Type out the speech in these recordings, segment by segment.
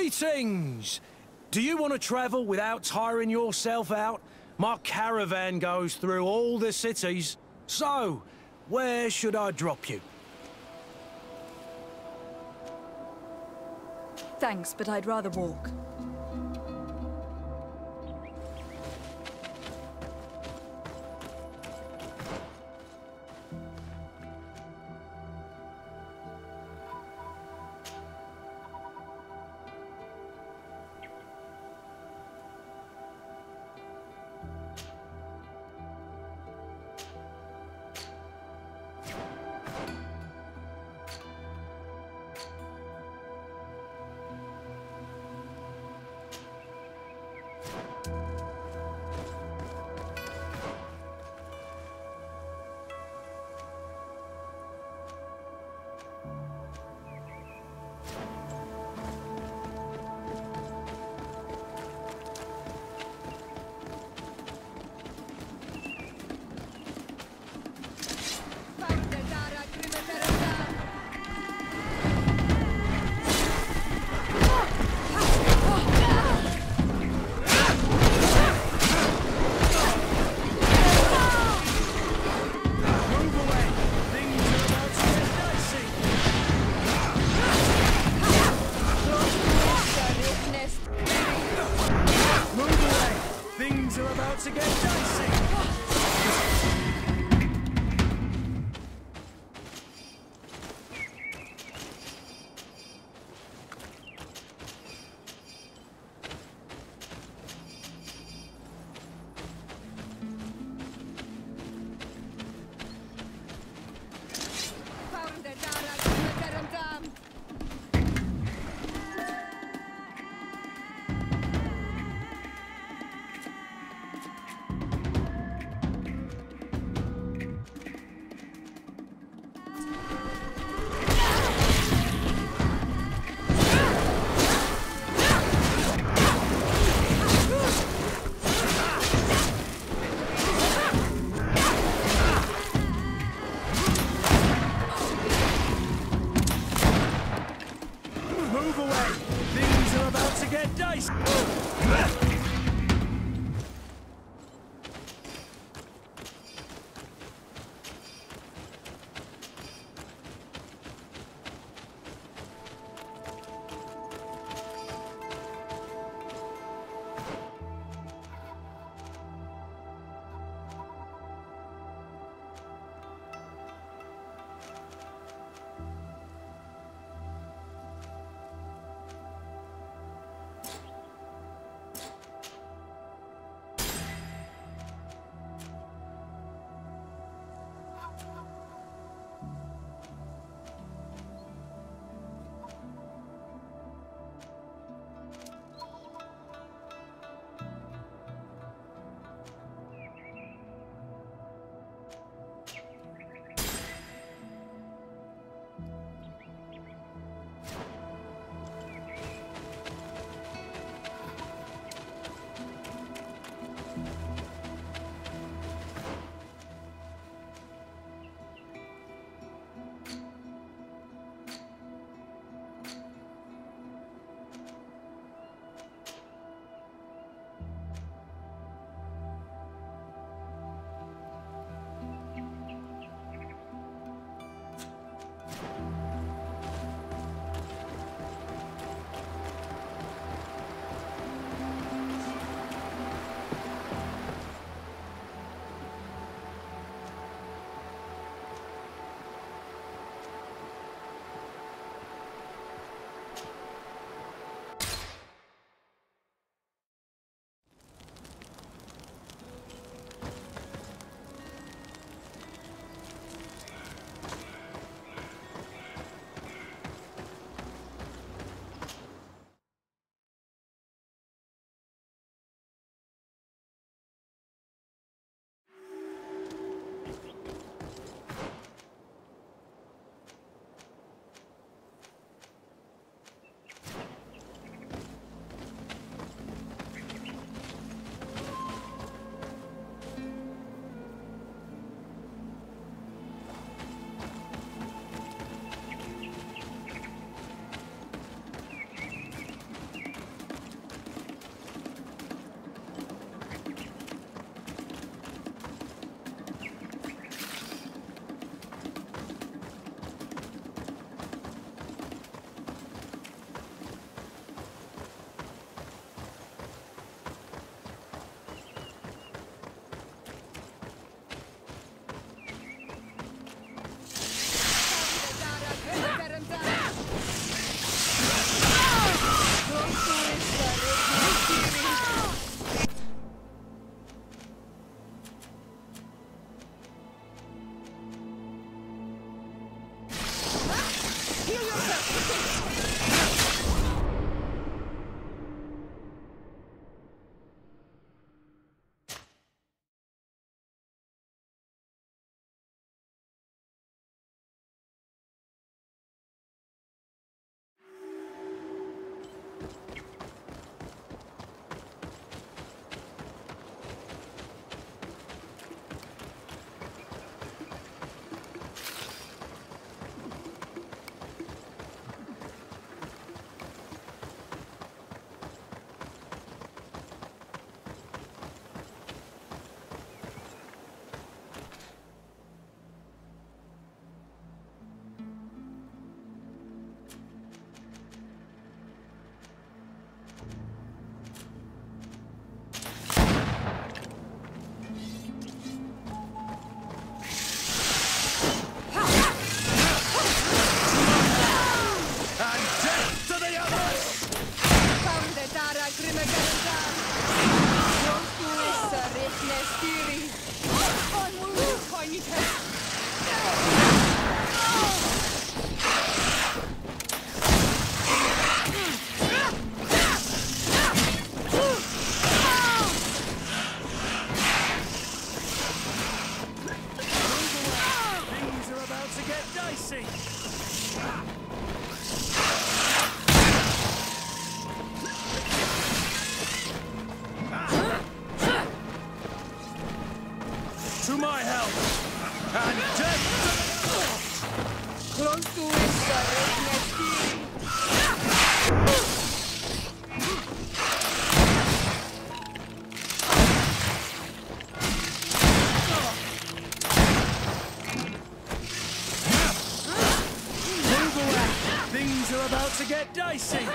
Greetings! Do you want to travel without tiring yourself out? My caravan goes through all the cities. So, where should I drop you? Thanks, but I'd rather walk. dicey! To my help! And death! Close to it, Things are about to get dicey!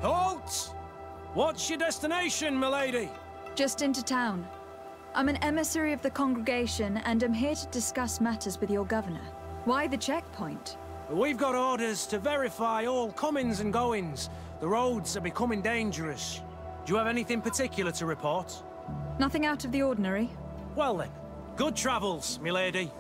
Halt! What's your destination, milady? Just into town. I'm an emissary of the congregation and am here to discuss matters with your governor. Why the checkpoint? We've got orders to verify all comings and goings. The roads are becoming dangerous. Do you have anything particular to report? Nothing out of the ordinary. Well then, good travels, milady.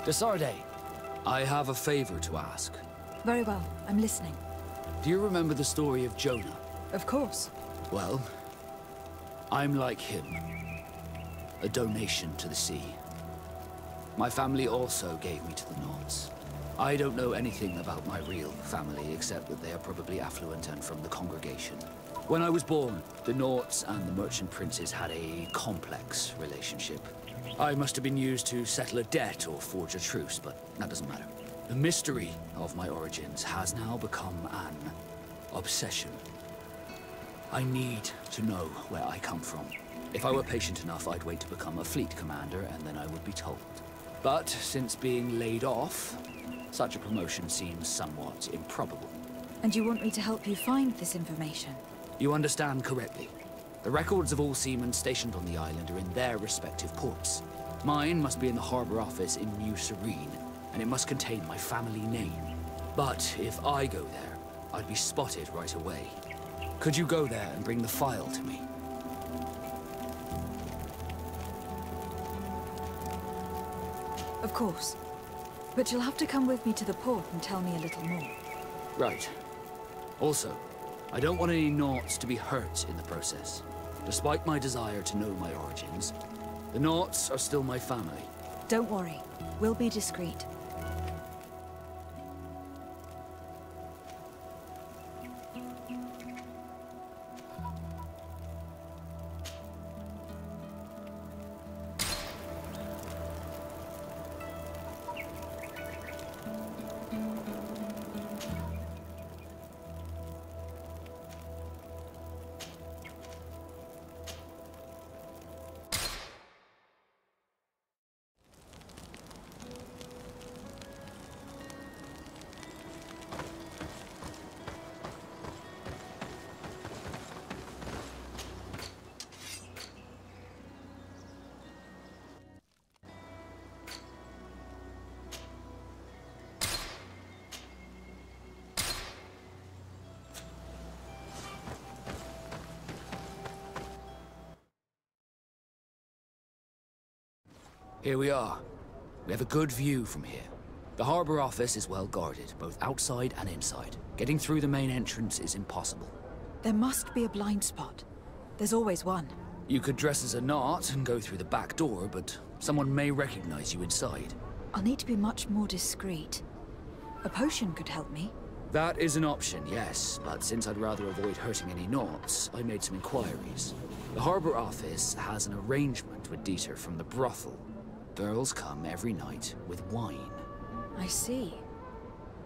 Desarde, I have a favor to ask. Very well, I'm listening. Do you remember the story of Jonah? Of course. Well, I'm like him. A donation to the sea. My family also gave me to the Nords. I don't know anything about my real family, except that they are probably affluent and from the congregation. When I was born, the Norts and the merchant princes had a complex relationship. I must have been used to settle a debt or forge a truce, but that doesn't matter. The mystery of my origins has now become an obsession. I need to know where I come from. If I were patient enough, I'd wait to become a fleet commander, and then I would be told. But since being laid off, such a promotion seems somewhat improbable. And you want me to help you find this information? You understand correctly. The records of all seamen stationed on the island are in their respective ports. Mine must be in the harbor office in New Serene, and it must contain my family name. But if I go there, I'd be spotted right away. Could you go there and bring the file to me? Of course. But you'll have to come with me to the port and tell me a little more. Right. Also, I don't want any Nauts to be hurt in the process. Despite my desire to know my origins, the Nauts are still my family. Don't worry. We'll be discreet. Here we are. We have a good view from here. The harbor office is well guarded, both outside and inside. Getting through the main entrance is impossible. There must be a blind spot. There's always one. You could dress as a Naut and go through the back door, but someone may recognize you inside. I'll need to be much more discreet. A potion could help me. That is an option, yes, but since I'd rather avoid hurting any Nauts, I made some inquiries. The harbor office has an arrangement with Dieter from the brothel. Girls come every night with wine. I see.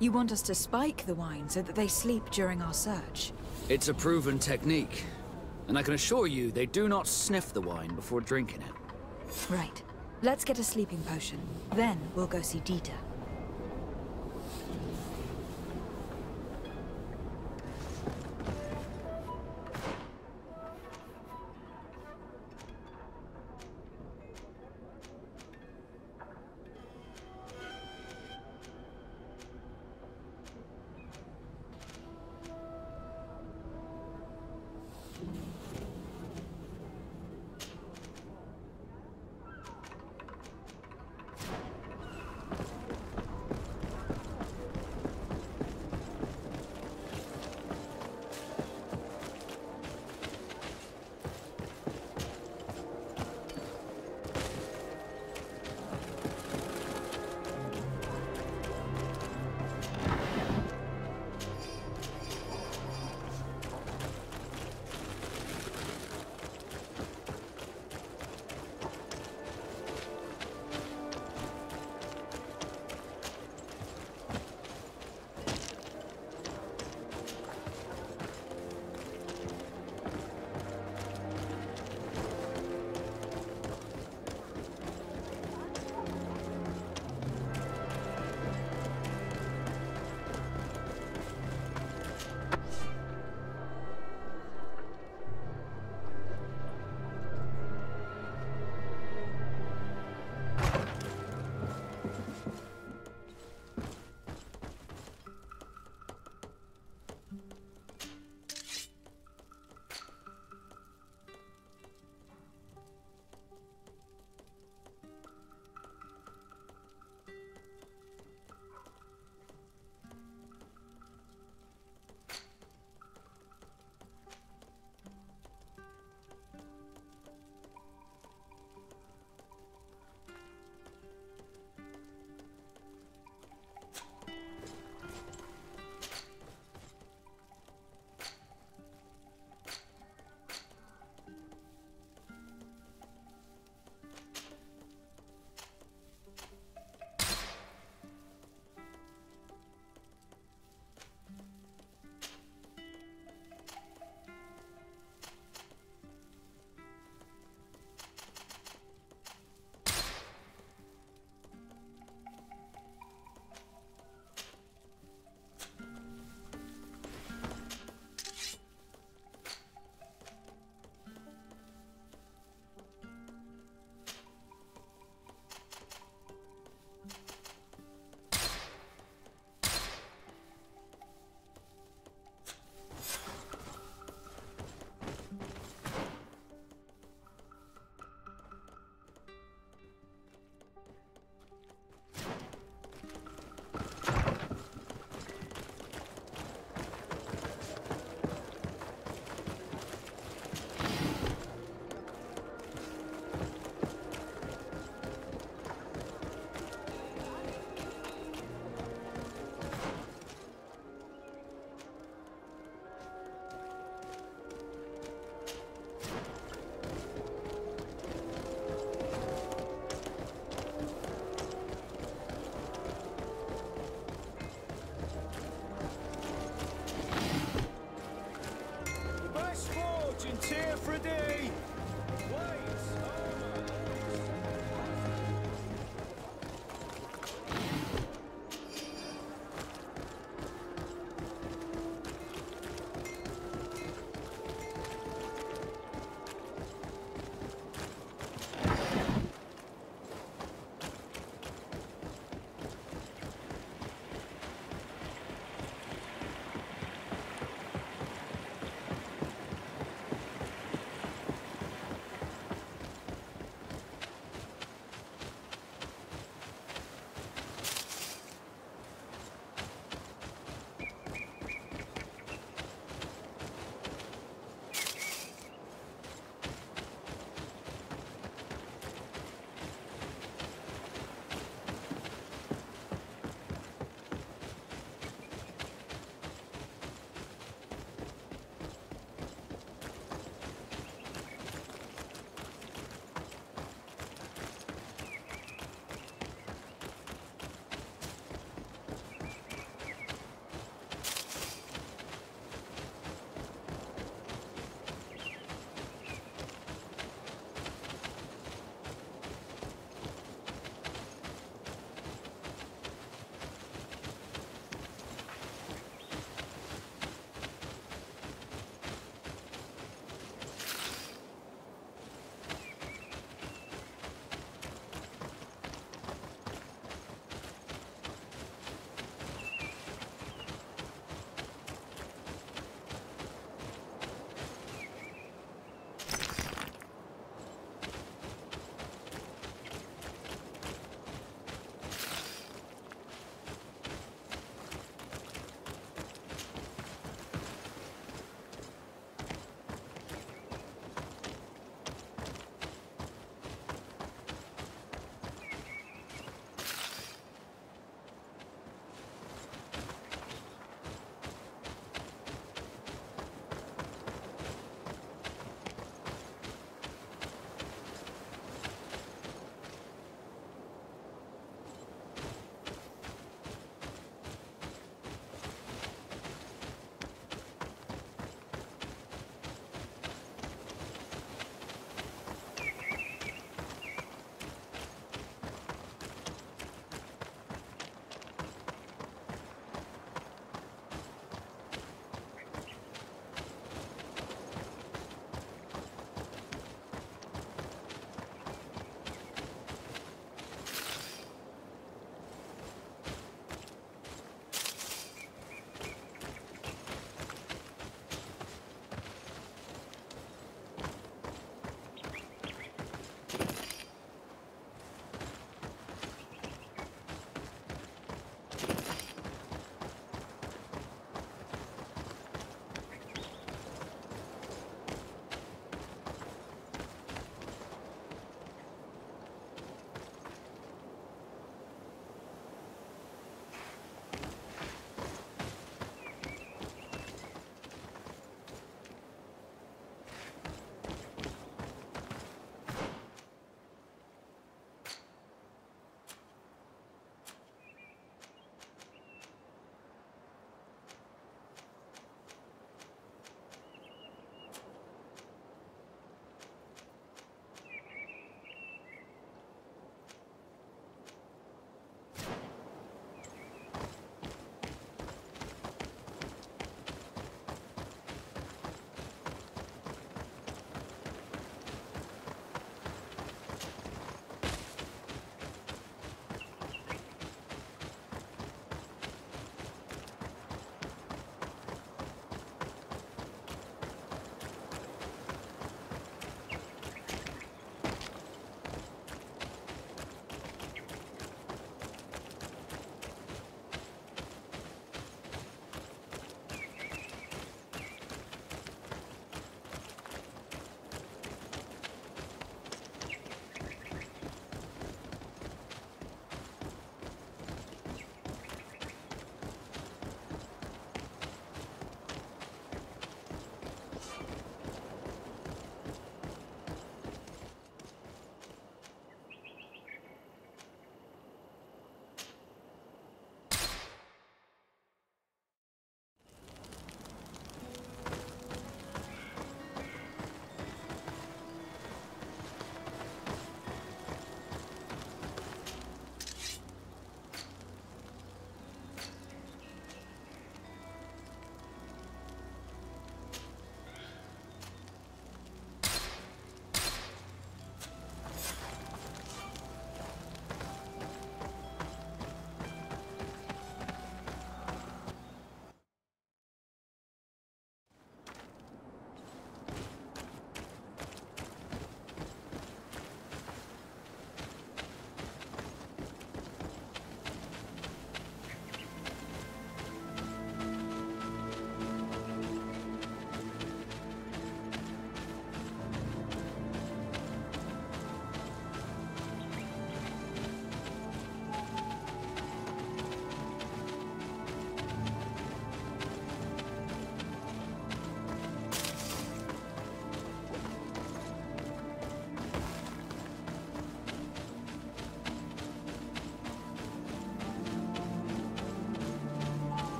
You want us to spike the wine so that they sleep during our search? It's a proven technique, and I can assure you they do not sniff the wine before drinking it. Right. Let's get a sleeping potion. Then we'll go see Dieter.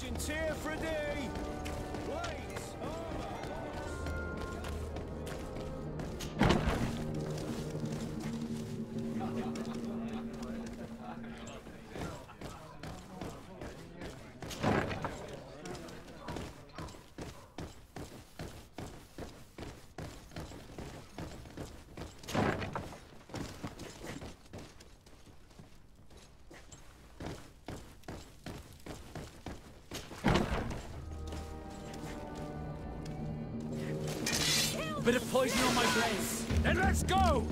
Merchant's here for a day. Wait. Bit of poison on my blades. Then let's go!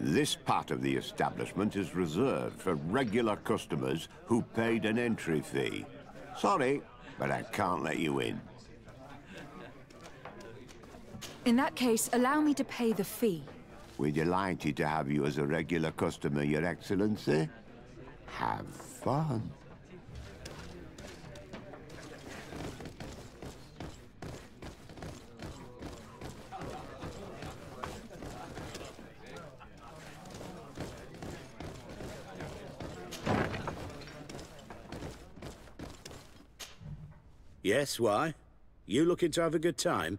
This part of the establishment is reserved for regular customers who paid an entry fee. Sorry, but I can't let you in. In that case, allow me to pay the fee. We're delighted to have you as a regular customer, Your Excellency. Have fun. Yes, why? You looking to have a good time?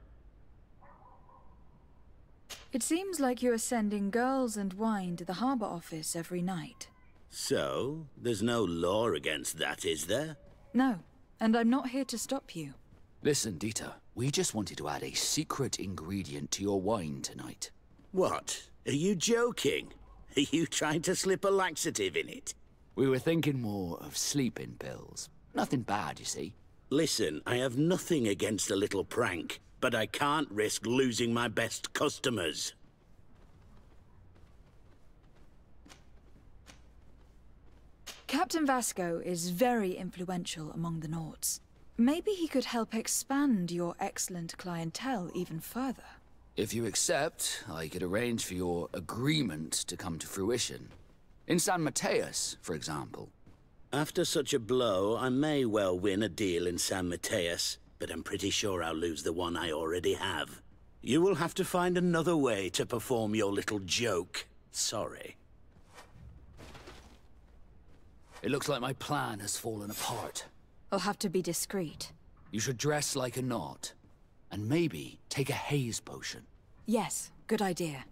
It seems like you are sending girls and wine to the harbor office every night. So, there's no law against that, is there? No, and I'm not here to stop you. Listen, Dieter, we just wanted to add a secret ingredient to your wine tonight. What? Are you joking? Are you trying to slip a laxative in it? We were thinking more of sleeping pills. Nothing bad, you see. Listen, I have nothing against a little prank, but I can't risk losing my best customers. Captain Vasco is very influential among the Nauts. Maybe he could help expand your excellent clientele even further. If you accept, I could arrange for your agreement to come to fruition. In San Mateus, for example. After such a blow, I may well win a deal in San Mateus, but I'm pretty sure I'll lose the one I already have. You will have to find another way to perform your little joke. Sorry. It looks like my plan has fallen apart. I'll have to be discreet. You should dress like a Naut, and maybe take a haze potion. Yes, good idea.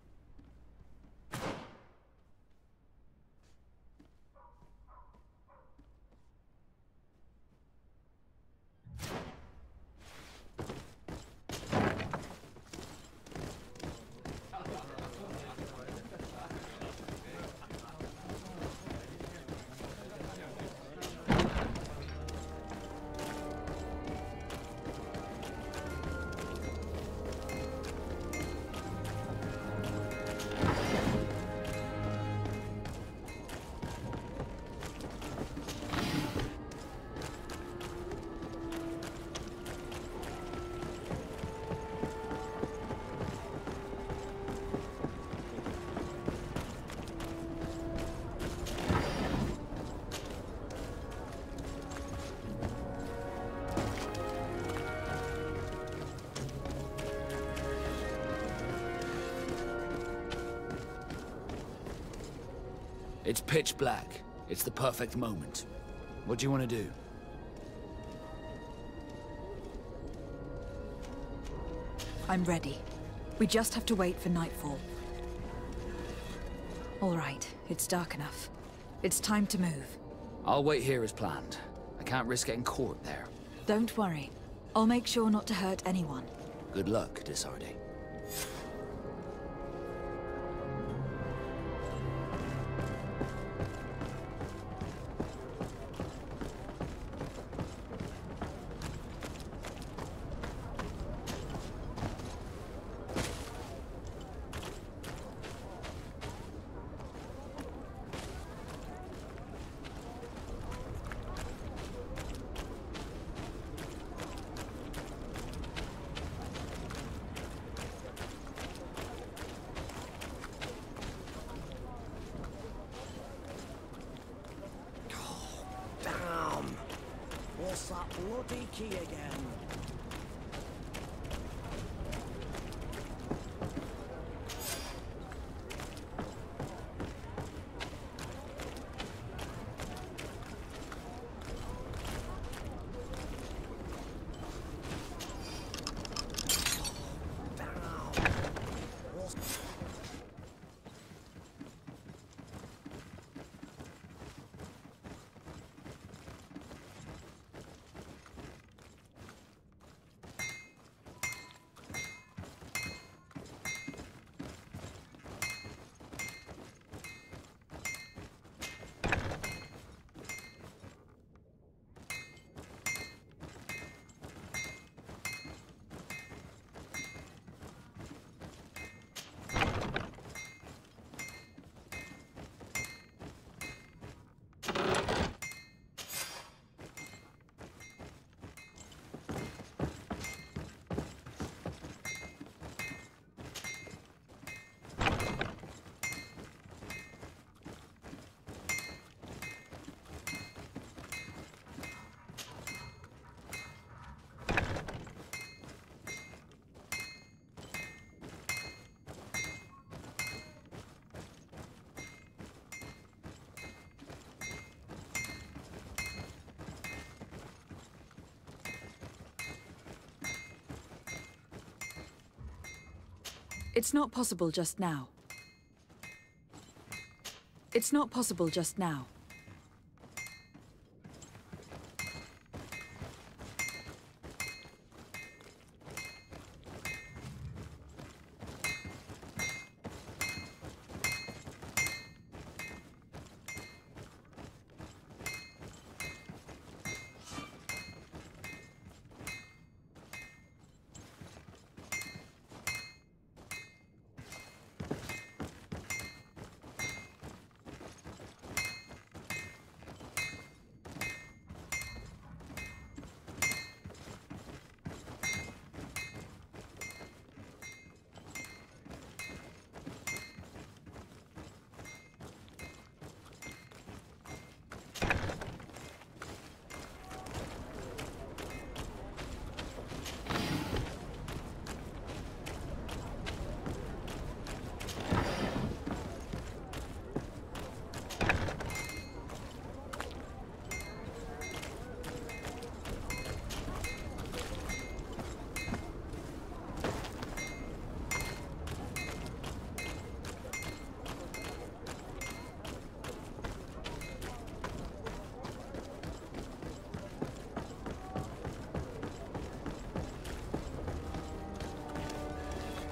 It's pitch black. It's the perfect moment. What do you want to do? I'm ready. We just have to wait for nightfall. All right, it's dark enough. It's time to move. I'll wait here as planned. I can't risk getting caught there. Don't worry. I'll make sure not to hurt anyone. Good luck, Desarde. What's that bloody key again? It's not possible just now. It's not possible just now.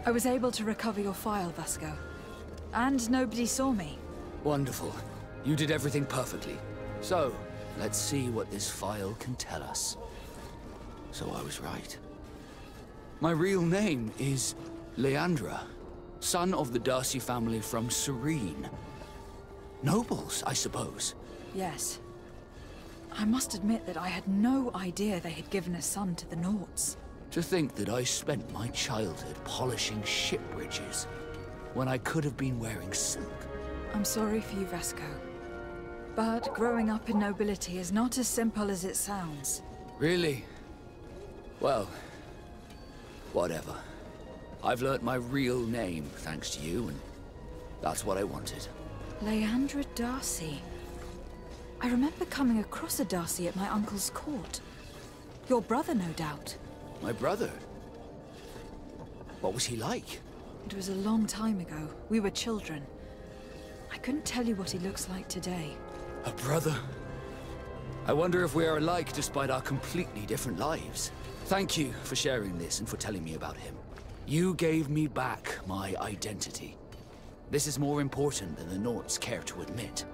I was able to recover your file, Vasco. And nobody saw me. Wonderful. You did everything perfectly. So, let's see what this file can tell us. So I was right. My real name is Leandra, son of the Darcy family from Serene. Nobles, I suppose. Yes. I must admit that I had no idea they had given a son to the Nauts. To think that I spent my childhood polishing ship bridges when I could have been wearing silk. I'm sorry for you, Vasco. But growing up in nobility is not as simple as it sounds. Really? Well, whatever. I've learnt my real name thanks to you, and that's what I wanted. Leandra Darcy. I remember coming across a Darcy at my uncle's court. Your brother, no doubt. My brother? What was he like? It was a long time ago. We were children. I couldn't tell you what he looks like today. A brother? I wonder if we are alike despite our completely different lives. Thank you for sharing this and for telling me about him. You gave me back my identity. This is more important than the Nords care to admit.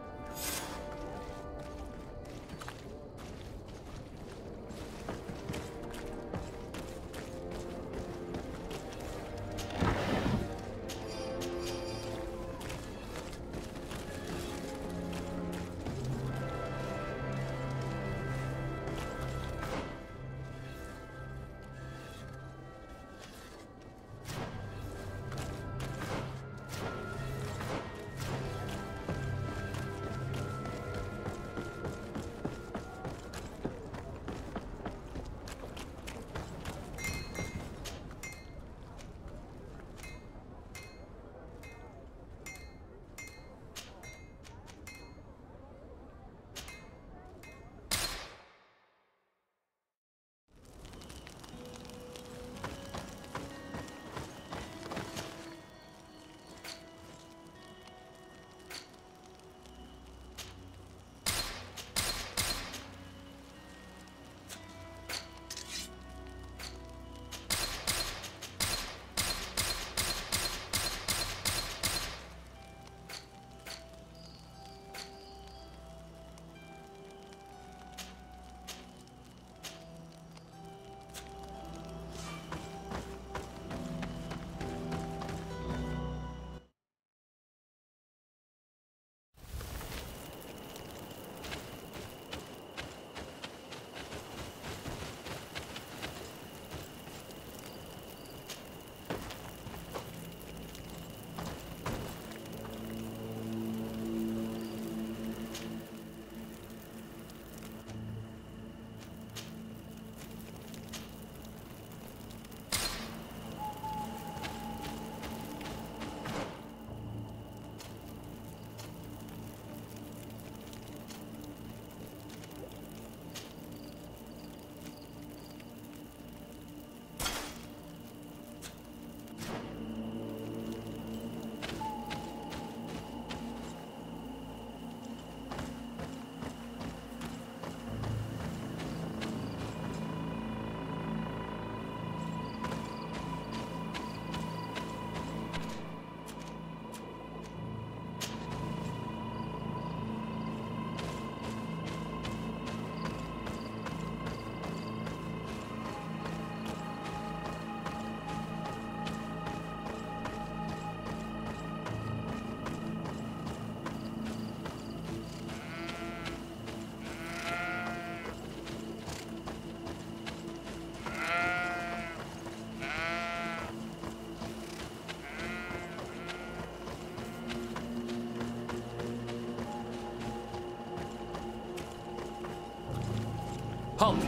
Halt!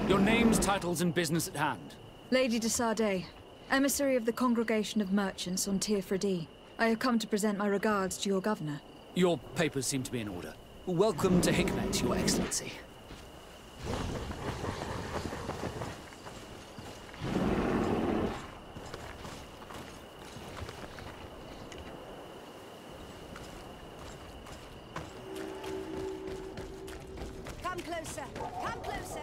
Your names, titles, and business at hand. Lady de Sardet, emissary of the Congregation of Merchants on Tir-Fredi. I have come to present my regards to your governor. Your papers seem to be in order. Welcome to Hikmet, Your Excellency. Come closer! Come closer!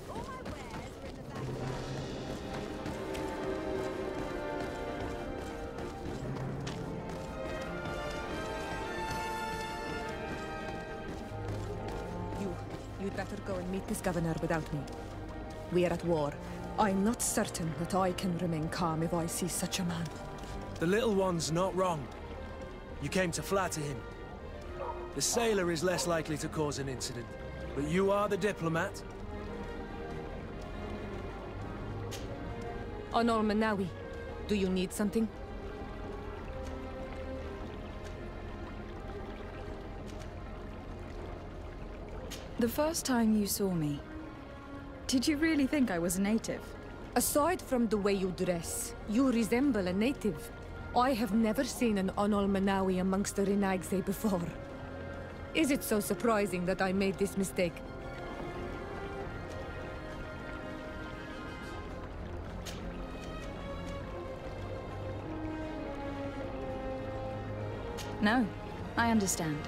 All my wares are in the back. You'd better go and meet this governor without me. We are at war. I'm not certain that I can remain calm if I see such a man. The little one's not wrong. You came to flatter him. The sailor is less likely to cause an incident, but you are the diplomat. Honor Manawi, do you need something? The first time you saw me, did you really think I was a native? Aside from the way you dress, you resemble a native. I have never seen an Onol Manawi amongst the Renagse before. Is it so surprising that I made this mistake? No, I understand.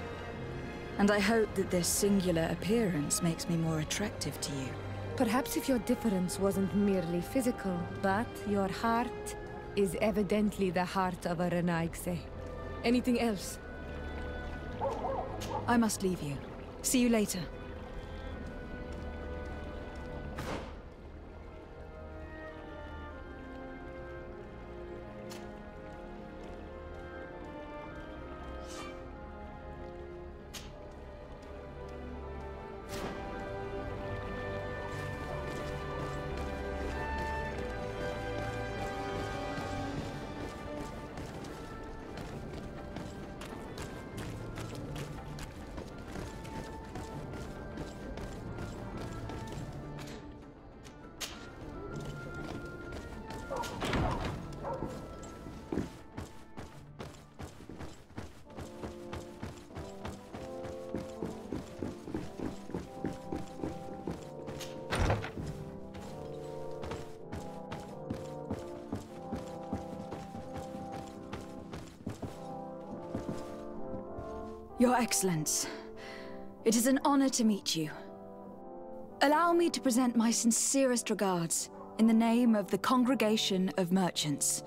And I hope that this singular appearance makes me more attractive to you. Perhaps if your difference wasn't merely physical, but your heart is evidently the heart of a Renaigse. Anything else? I must leave you. See you later. Your Excellence, it is an honor to meet you. Allow me to present my sincerest regards in the name of the Congregation of Merchants.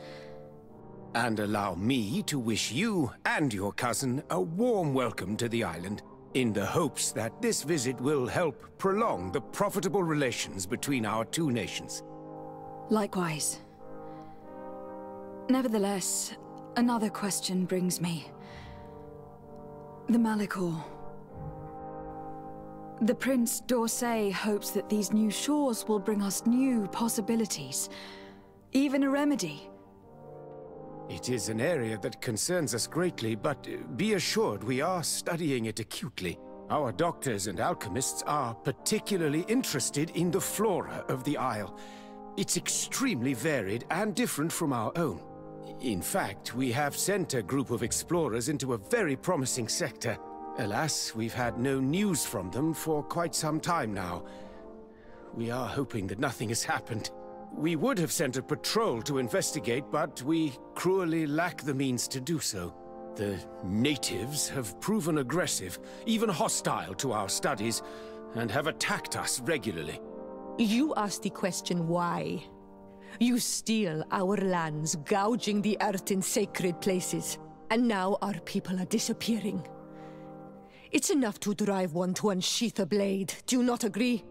And allow me to wish you and your cousin a warm welcome to the island, in the hopes that this visit will help prolong the profitable relations between our two nations. Likewise. Nevertheless, another question brings me. The Malachor. The Prince d'Orsay hopes that these new shores will bring us new possibilities. Even a remedy. It is an area that concerns us greatly, but be assured we are studying it acutely. Our doctors and alchemists are particularly interested in the flora of the Isle. It's extremely varied and different from our own. In fact, we have sent a group of explorers into a very promising sector. Alas, we've had no news from them for quite some time now. We are hoping that nothing has happened. We would have sent a patrol to investigate, but we cruelly lack the means to do so. The natives have proven aggressive, even hostile to our studies, and have attacked us regularly. You asked the question why. You steal our lands, gouging the earth in sacred places. And now our people are disappearing. It's enough to drive one to unsheath a blade. Do you not agree?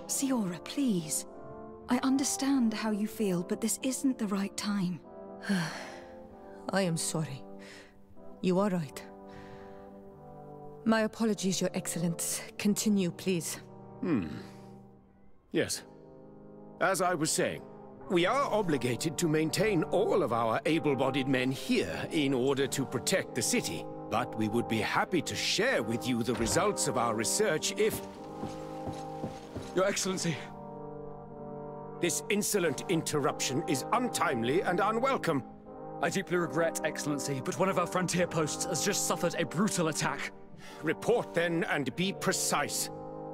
Siora, please. I understand how you feel, but this isn't the right time. I am sorry. You are right. My apologies, Your Excellence. Continue, please. Yes. As I was saying, we are obligated to maintain all of our able-bodied men here in order to protect the city. But we would be happy to share with you the results of our research if... Your Excellency. This insolent interruption is untimely and unwelcome. I deeply regret, Excellency, but one of our frontier posts has just suffered a brutal attack. Report then, and be precise.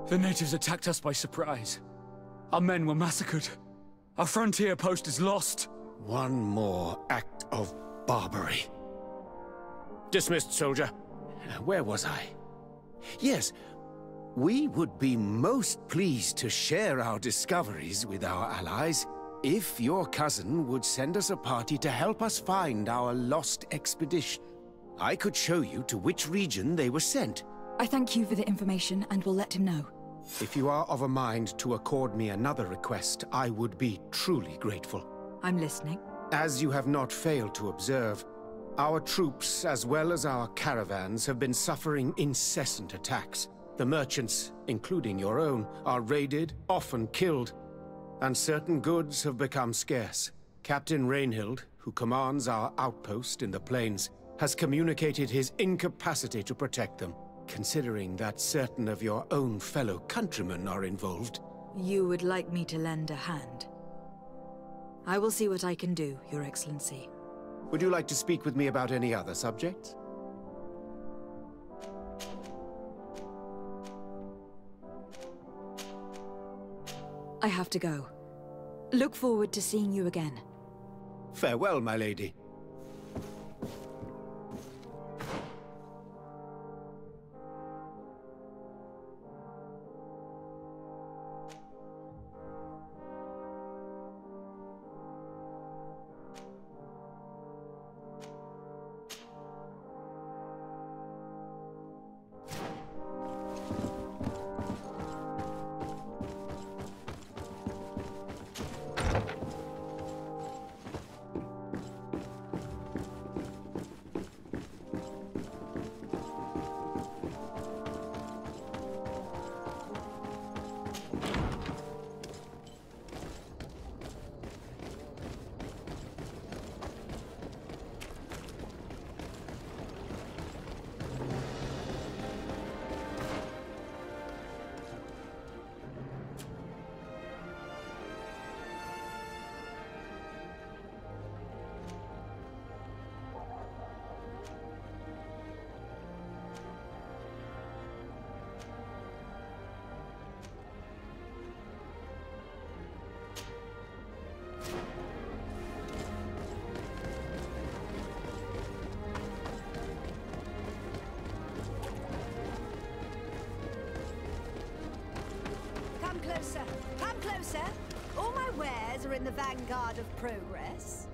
The natives attacked us by surprise. Our men were massacred. Our frontier post is lost. One more act of barbarity. Dismissed, soldier. Where was I? Yes. We would be most pleased to share our discoveries with our allies if your cousin would send us a party to help us find our lost expedition. I could show you to which region they were sent. I thank you for the information and will let him know. If you are of a mind to accord me another request, I would be truly grateful. I'm listening. As you have not failed to observe, our troops, as well as our caravans, have been suffering incessant attacks. The merchants, including your own, are raided, often killed, and certain goods have become scarce. Captain Rainhild, who commands our outpost in the plains, has communicated his incapacity to protect them, considering that certain of your own fellow countrymen are involved. You would like me to lend a hand? I will see what I can do, Your Excellency. Would you like to speak with me about any other subjects? I have to go. Look forward to seeing you again. Farewell, my lady. Come closer. Come closer. All my wares are in the vanguard of progress.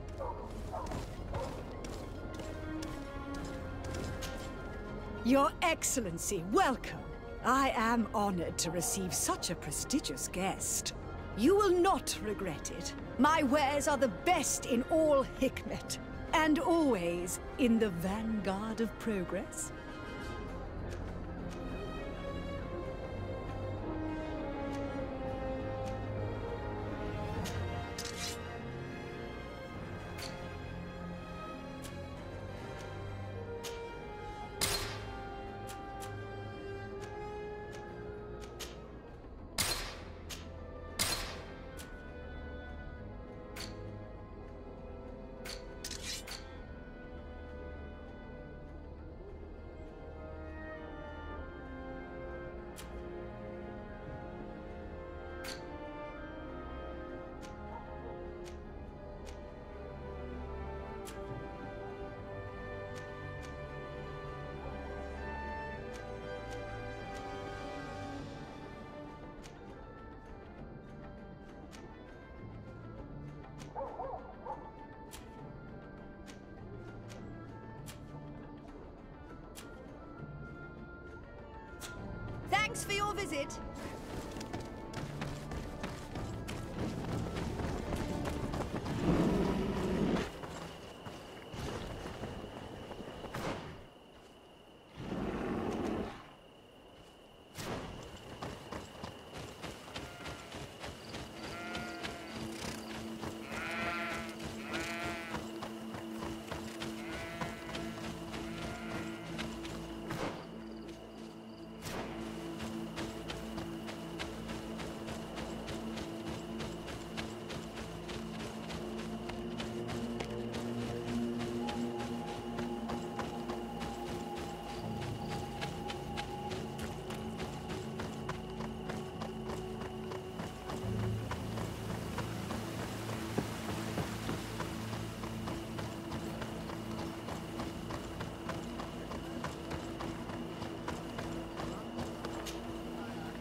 Your Excellency, welcome. I am honored to receive such a prestigious guest. You will not regret it. My wares are the best in all Hikmet, and always in the vanguard of progress. Thanks for your visit.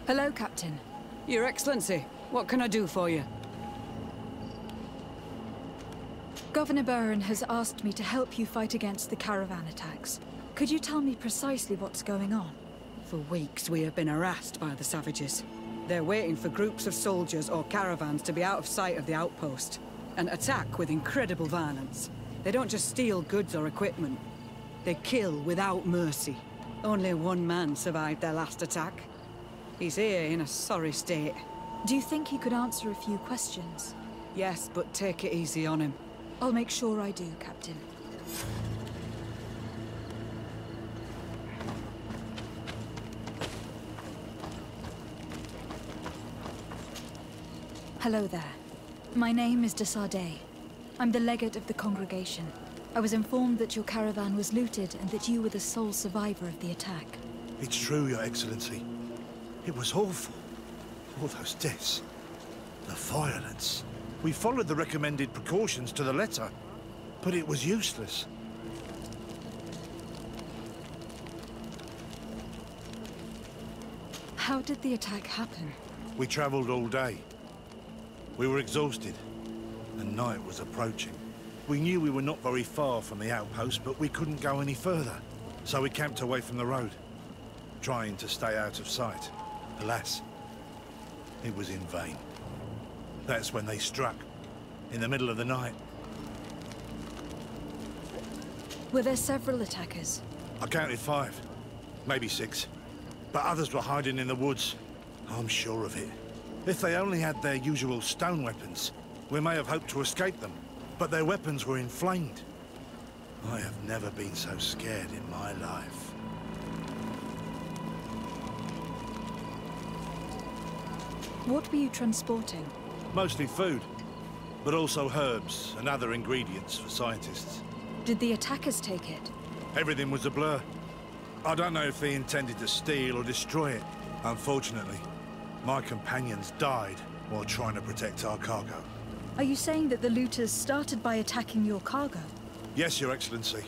Hello, Captain. Your Excellency, what can I do for you? Governor Burren has asked me to help you fight against the caravan attacks. Could you tell me precisely what's going on? For weeks we have been harassed by the savages. They're waiting for groups of soldiers or caravans to be out of sight of the outpost, and attack with incredible violence. They don't just steal goods or equipment. They kill without mercy. Only one man survived their last attack. He's here in a sorry state. Do you think he could answer a few questions? Yes, but take it easy on him. I'll make sure I do, Captain. Hello there. My name is de Sardet. I'm the legate of the congregation. I was informed that your caravan was looted and that you were the sole survivor of the attack. It's true, Your Excellency. It was awful. All those deaths. The violence. We followed the recommended precautions to the letter, but it was useless. How did the attack happen? We traveled all day. We were exhausted, and night was approaching. We knew we were not very far from the outpost, but we couldn't go any further. So we camped away from the road, trying to stay out of sight. Alas, it was in vain. That's when they struck, in the middle of the night. Were there several attackers? I counted 5, maybe 6. But others were hiding in the woods. I'm sure of it. If they only had their usual stone weapons, we may have hoped to escape them. But their weapons were inflamed. I have never been so scared in my life. What were you transporting? Mostly food, but also herbs and other ingredients for scientists. Did the attackers take it? Everything was a blur. I don't know if they intended to steal or destroy it. Unfortunately, my companions died while trying to protect our cargo. Are you saying that the looters started by attacking your cargo? Yes, Your Excellency.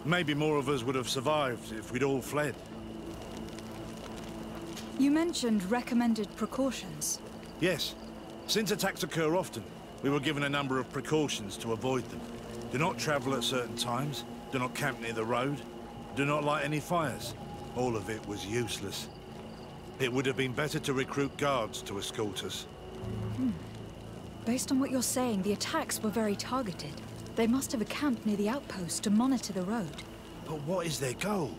Maybe more of us would have survived if we'd all fled. You mentioned recommended precautions. Yes. Since attacks occur often, we were given a number of precautions to avoid them. Do not travel at certain times, do not camp near the road, do not light any fires. All of it was useless. It would have been better to recruit guards to escort us. Based on what you're saying, the attacks were very targeted. They must have camped near the outpost to monitor the road. But what is their goal?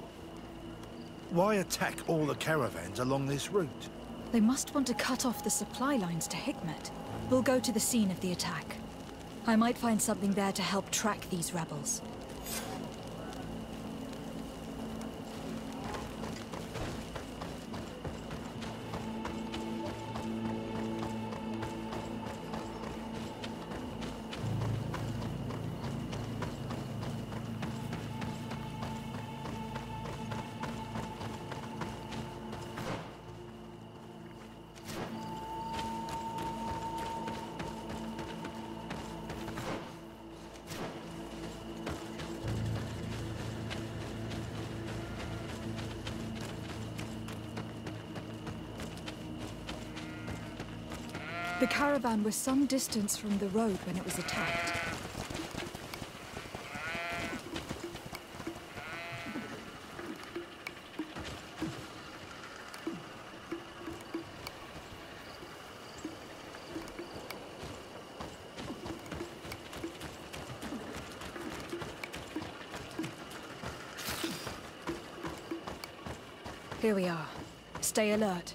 Why attack all the caravans along this route? They must want to cut off the supply lines to Hikmet. We'll go to the scene of the attack. I might find something there to help track these rebels. The caravan was some distance from the road when it was attacked. Here we are. Stay alert.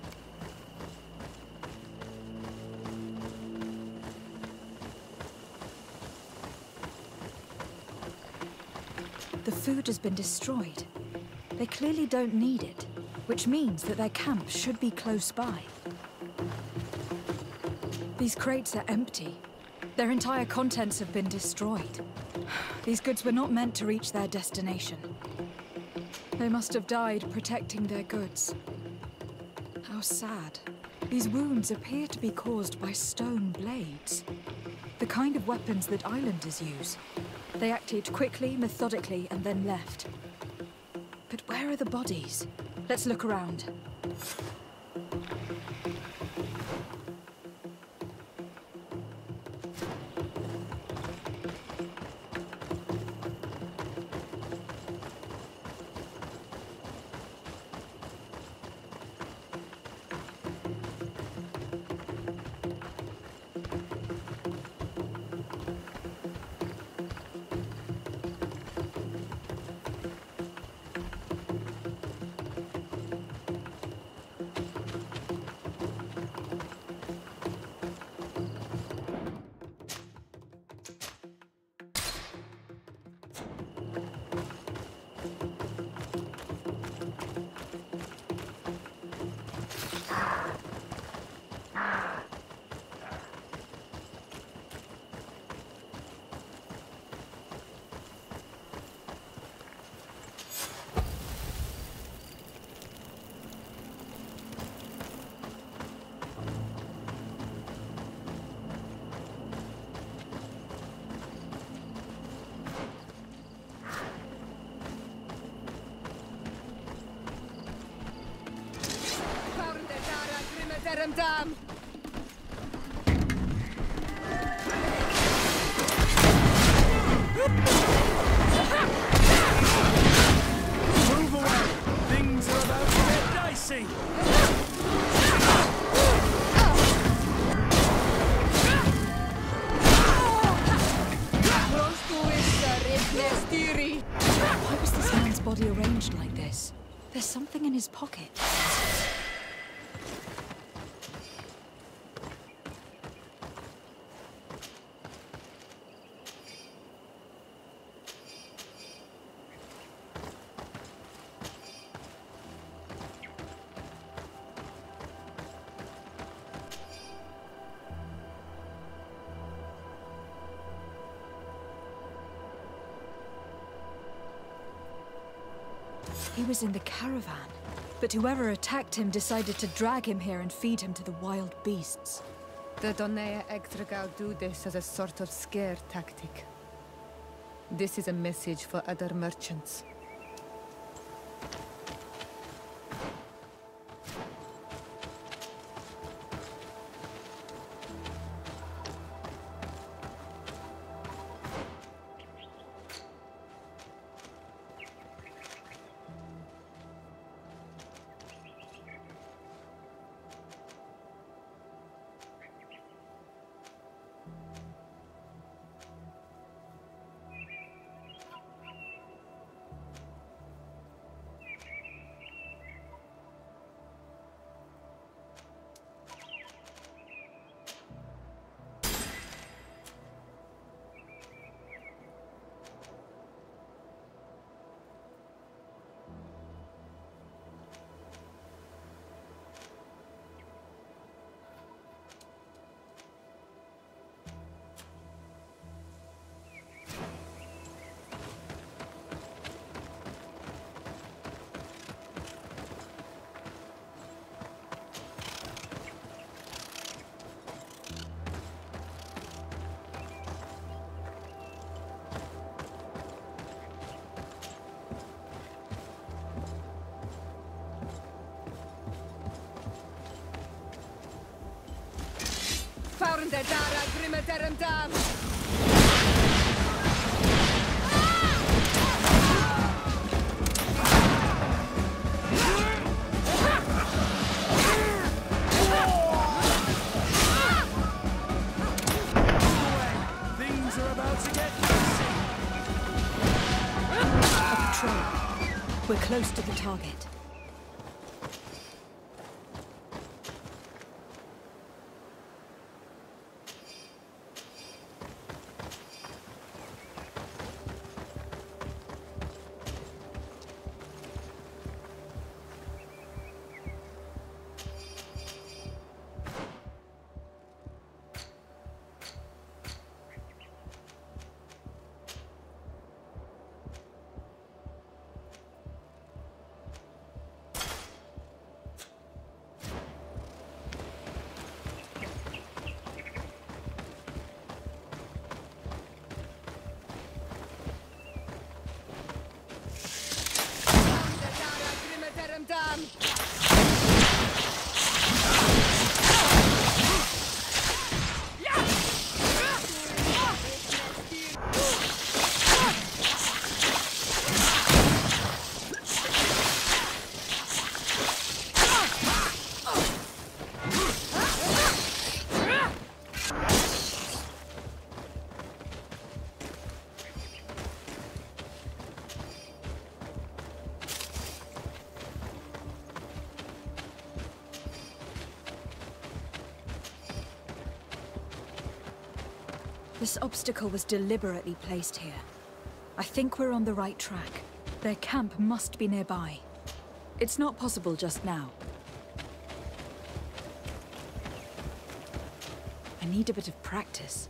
The food has been destroyed. They clearly don't need it, which means that their camp should be close by. These crates are empty. Their entire contents have been destroyed. These goods were not meant to reach their destination. They must have died protecting their goods. How sad. These wounds appear to be caused by stone blades. The kind of weapons that islanders use. They acted quickly, methodically, and then left. But where are the bodies? Let's look around. Teram! Move away! Things are about to get dicey! Why was this man's body arranged like this? There's something in his pocket. He was in the caravan, but whoever attacked him decided to drag him here and feed him to the wild beasts. The Donea Extragal do this as a sort of scare tactic. This is a message for other merchants. Found the Dara Grimaterum Dam! Things are about to get dicey! A patrol. We're close to the target. This obstacle was deliberately placed here. I think we're on the right track. Their camp must be nearby. It's not possible just now. I need a bit of practice.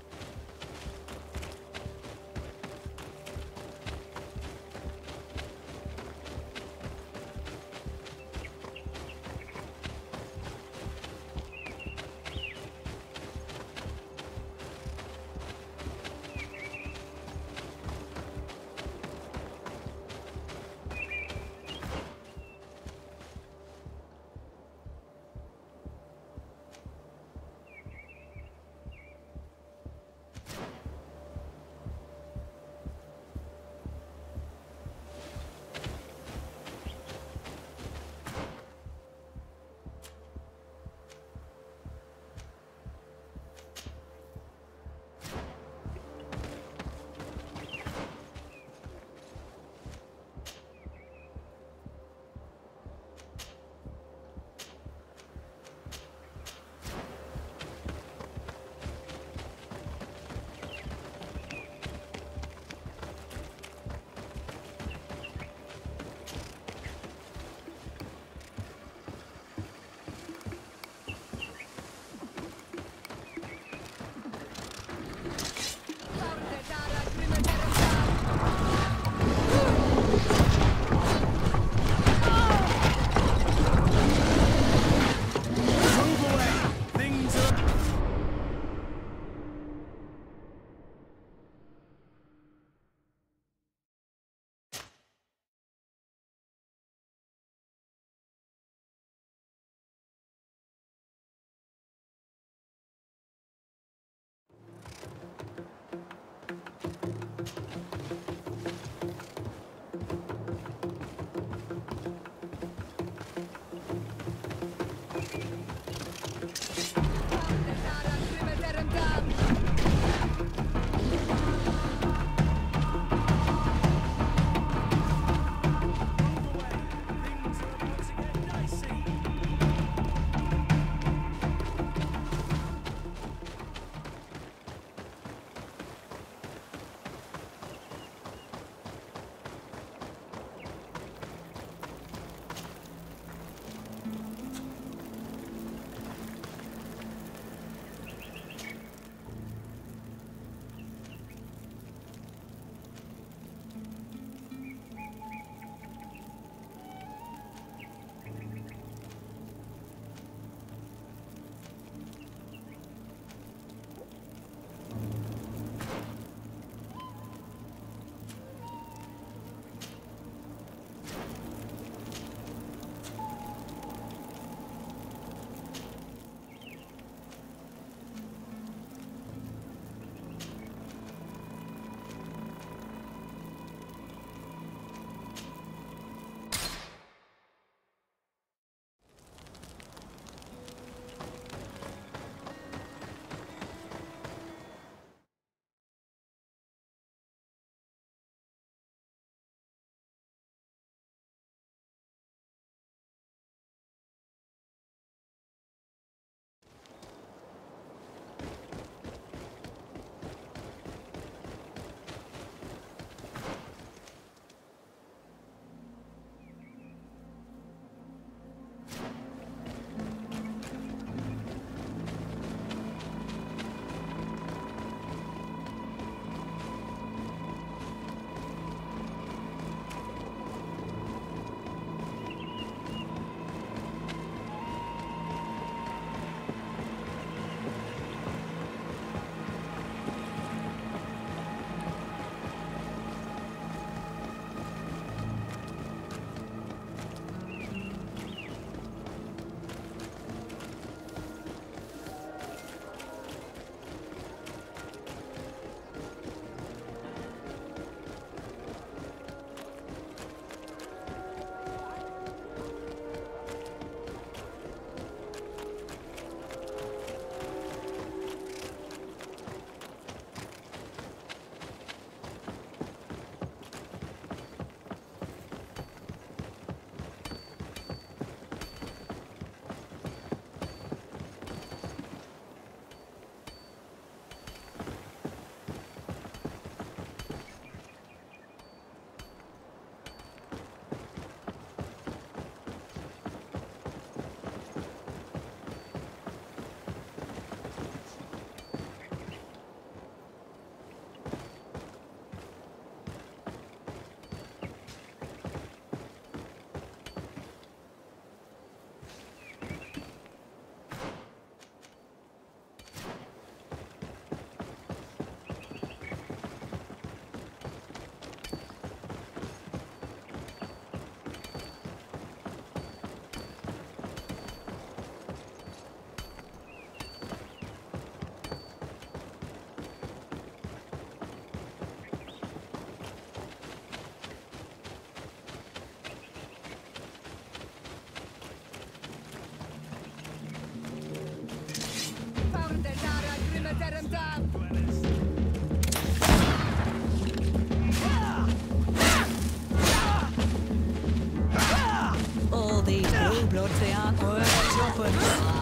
odds they aren't worth chopping.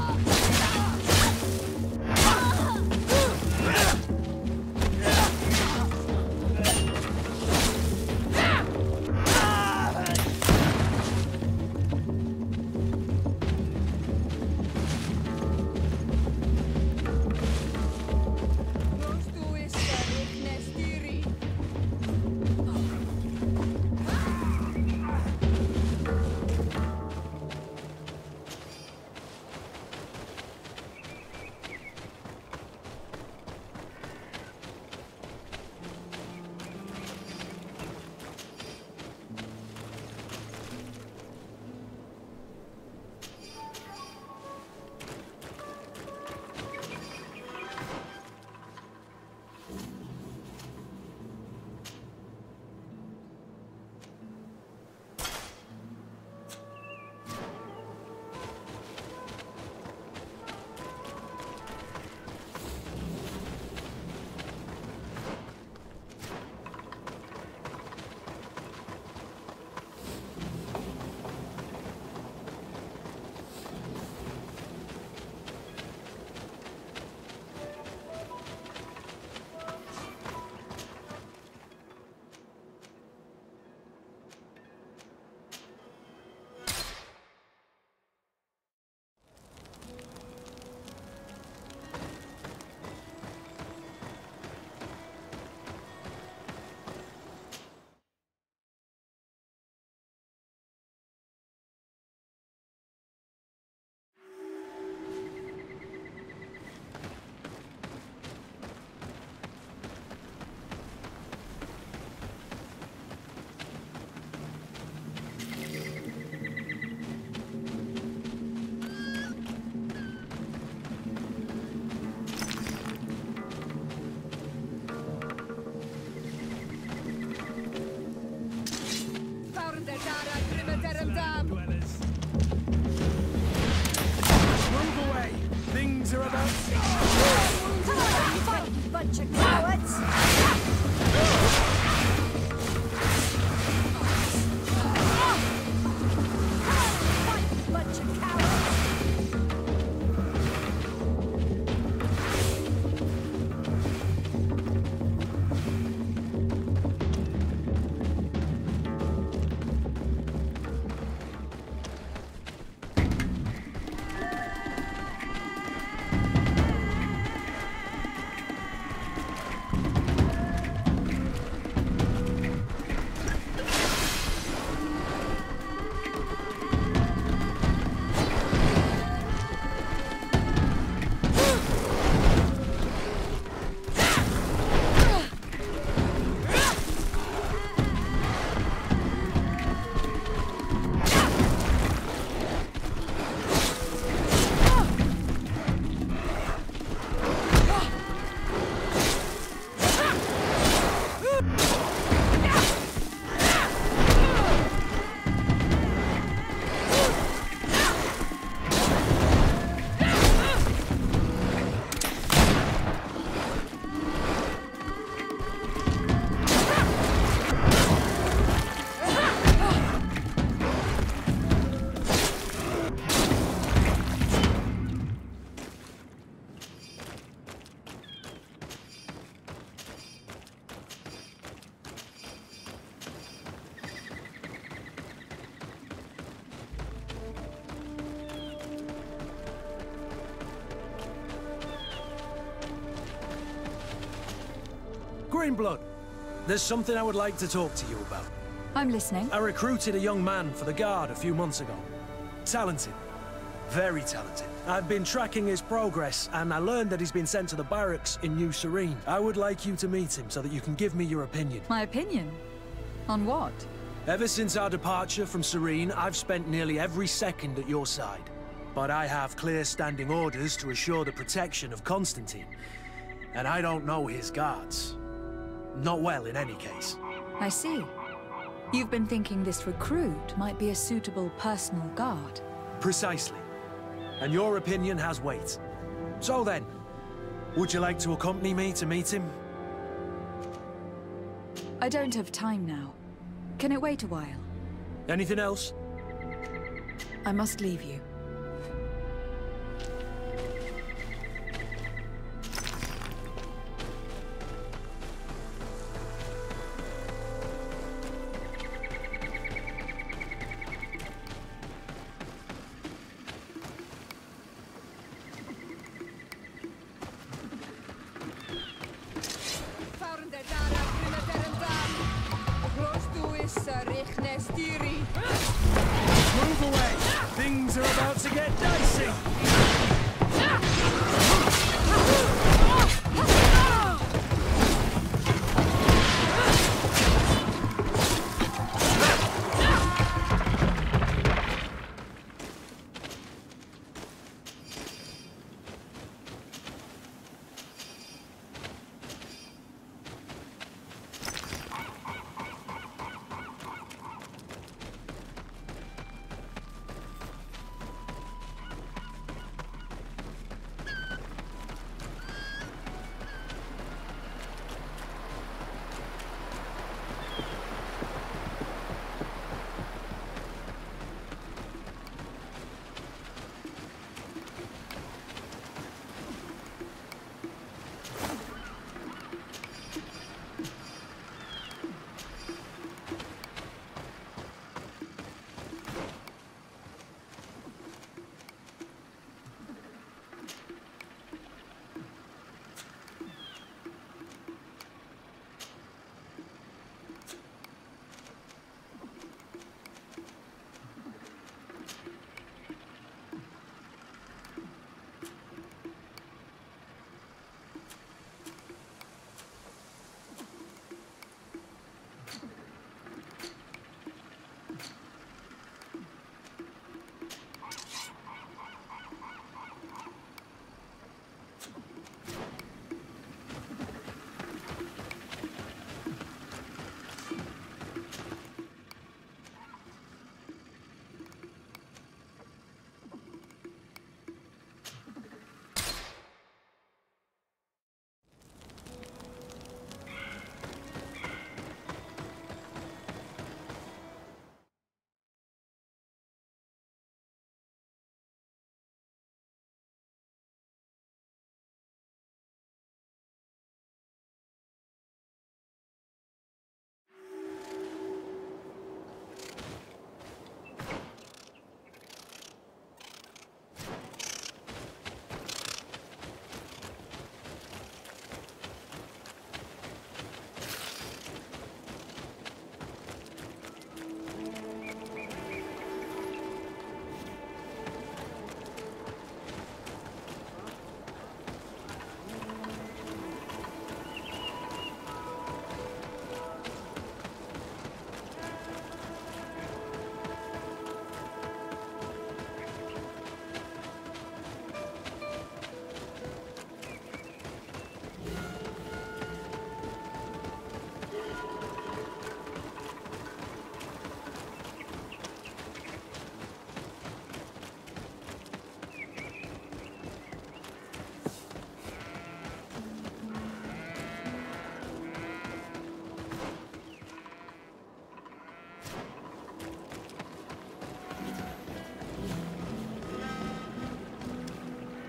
Move away! Things are about... Fight, you bunch of cowards! Greenblood, there's something I would like to talk to you about. I'm listening. I recruited a young man for the Guard a few months ago. Talented. Very talented. I've been tracking his progress, and I learned that he's been sent to the barracks in New Serene. I would like you to meet him so that you can give me your opinion. My opinion? On what? Ever since our departure from Serene, I've spent nearly every second at your side. But I have clear standing orders to assure the protection of Constantine. And I don't know his guards. Not well, in any case. I see. You've been thinking this recruit might be a suitable personal guard. Precisely. And your opinion has weight. So then, would you like to accompany me to meet him? I don't have time now. Can it wait a while? Anything else? I must leave you. Move away! Things are about to get dicey!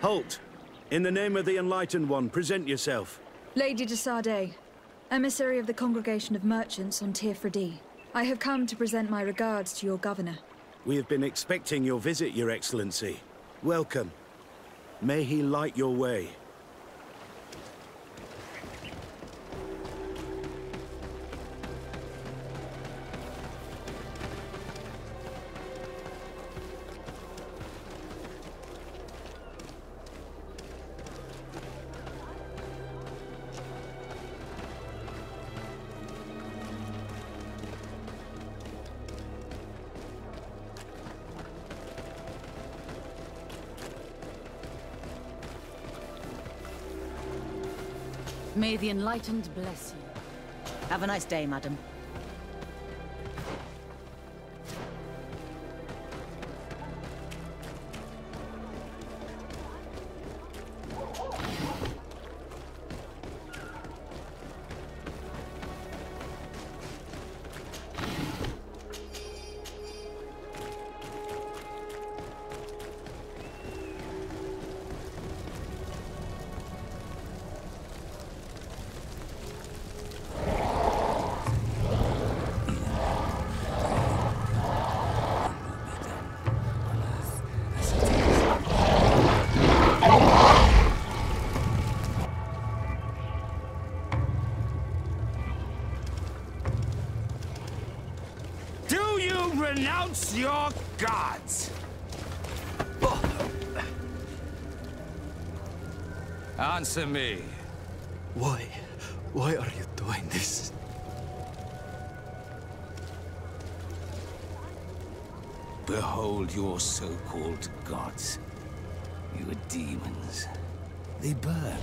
Halt! In the name of the Enlightened One, present yourself. Lady de Sardet, emissary of the Congregation of Merchants on Tirfredi. I have come to present my regards to your governor. We have been expecting your visit, Your Excellency. Welcome. May he light your way. May the Enlightened bless you. Have a nice day, madam. you renounce your gods? Answer me. Why? Why are you doing this? Behold your so-called gods. You are demons. They burn.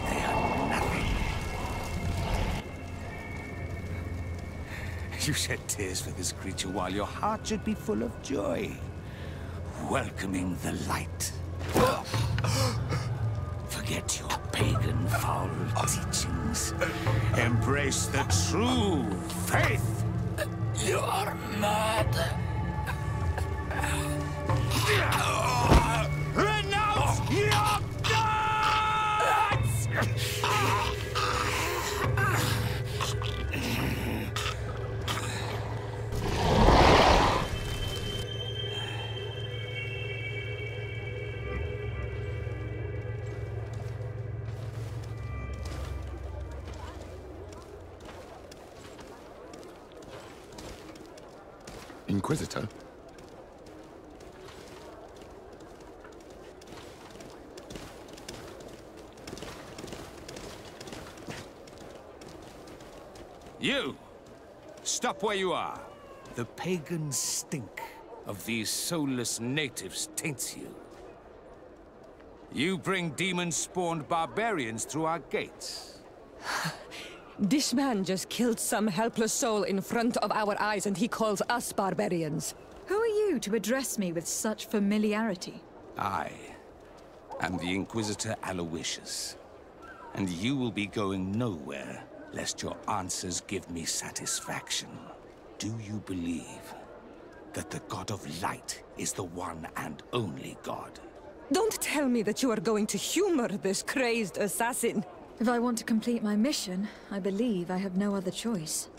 They are nothing. You shed tears for this creature while your heart should be full of joy. Welcoming the light. Forget your pagan foul teachings. Embrace the true faith. You are mad. Renounce your gods! Inquisitor? You! Stop where you are. The pagan stink of these soulless natives taints you. You bring demon-spawned barbarians through our gates. This man just killed some helpless soul in front of our eyes, and he calls us barbarians. Who are you to address me with such familiarity? I am the Inquisitor Aloysius, and you will be going nowhere lest your answers give me satisfaction. Do you believe that the God of Light is the one and only God? Don't tell me that you are going to humor this crazed assassin. If I want to complete my mission, I believe I have no other choice.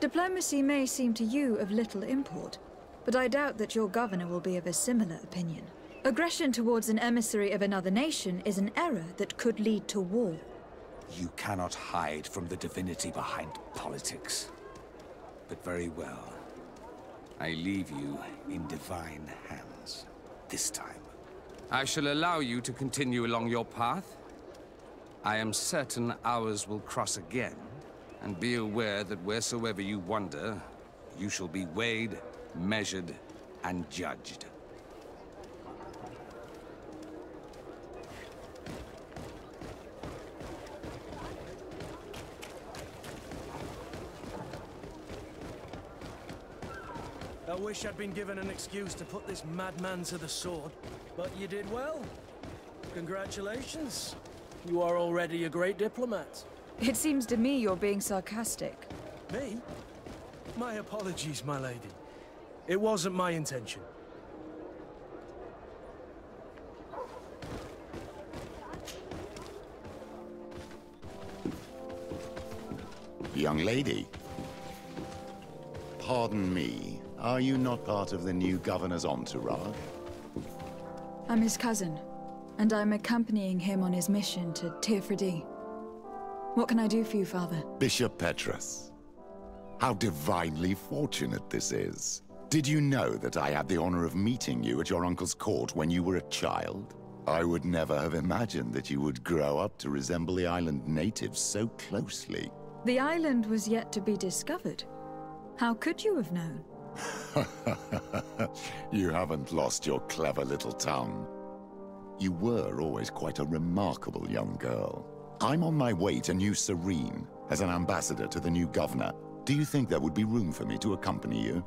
Diplomacy may seem to you of little import, but I doubt that your governor will be of a similar opinion. Aggression towards an emissary of another nation is an error that could lead to war. You cannot hide from the divinity behind politics. But very well. I leave you in divine hands. This time. I shall allow you to continue along your path. I am certain ours will cross again. And be aware that wheresoever you wander, you shall be weighed, measured, and judged. I wish I'd been given an excuse to put this madman to the sword, but you did well. Congratulations. You are already a great diplomat. It seems to me you're being sarcastic. Me? My apologies, my lady. It wasn't my intention. Young lady. Pardon me. Are you not part of the new governor's entourage? I'm his cousin, and I'm accompanying him on his mission to Tirfredi. What can I do for you, Father? Bishop Petrus. How divinely fortunate this is. Did you know that I had the honor of meeting you at your uncle's court when you were a child? I would never have imagined that you would grow up to resemble the island natives so closely. The island was yet to be discovered. How could you have known? You haven't lost your clever little tongue. You were always quite a remarkable young girl. I'm on my way to New Serene as an ambassador to the new governor. Do you think there would be room for me to accompany you?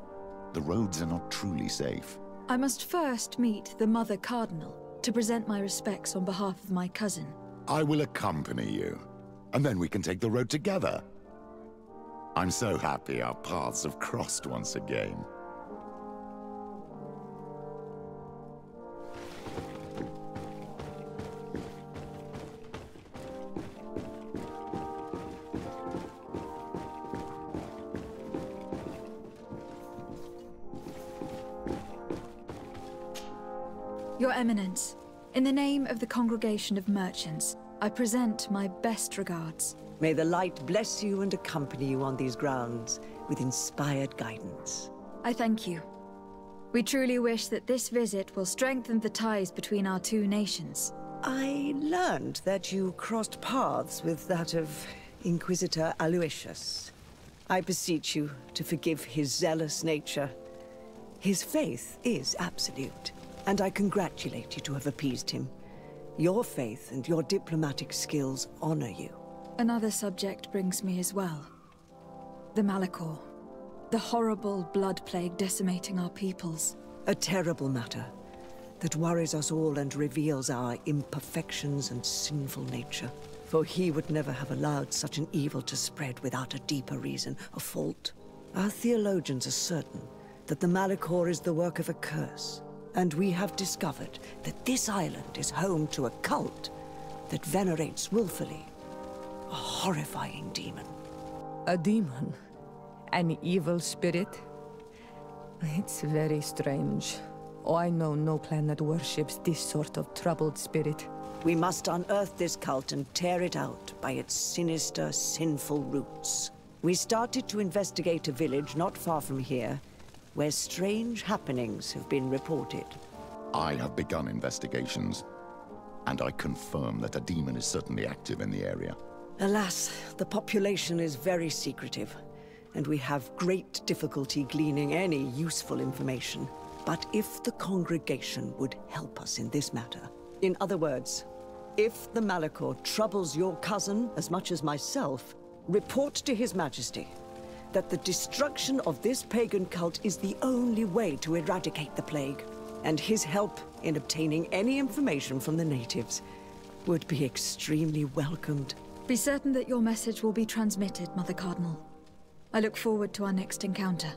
The roads are not truly safe. I must first meet the Mother Cardinal to present my respects on behalf of my cousin. I will accompany you, and then we can take the road together. I'm so happy our paths have crossed once again. Your Eminence, in the name of the Congregation of Merchants, I present my best regards. May the light bless you and accompany you on these grounds with inspired guidance. I thank you. We truly wish that this visit will strengthen the ties between our two nations. I learned that you crossed paths with that of Inquisitor Aloysius. I beseech you to forgive his zealous nature. His faith is absolute, and I congratulate you to have appeased him. Your faith and your diplomatic skills honor you. Another subject brings me as well. The Malachor. The horrible blood plague decimating our peoples. A terrible matter that worries us all and reveals our imperfections and sinful nature. For he would never have allowed such an evil to spread without a deeper reason, a fault. Our theologians are certain that the Malachor is the work of a curse, and we have discovered that this island is home to a cult that venerates willfully a horrifying demon. A demon? An evil spirit? It's very strange. Oh, I know no planet worships this sort of troubled spirit. We must unearth this cult and tear it out by its sinister, sinful roots. We started to investigate a village not far from here, where strange happenings have been reported. I have begun investigations, and I confirm that a demon is certainly active in the area. Alas, the population is very secretive, and we have great difficulty gleaning any useful information. But if the congregation would help us in this matter, in other words, if the Malachor troubles your cousin as much as myself, report to His Majesty that the destruction of this pagan cult is the only way to eradicate the plague, and his help in obtaining any information from the natives would be extremely welcomed. Be certain that your message will be transmitted, Mother Cardinal. I look forward to our next encounter.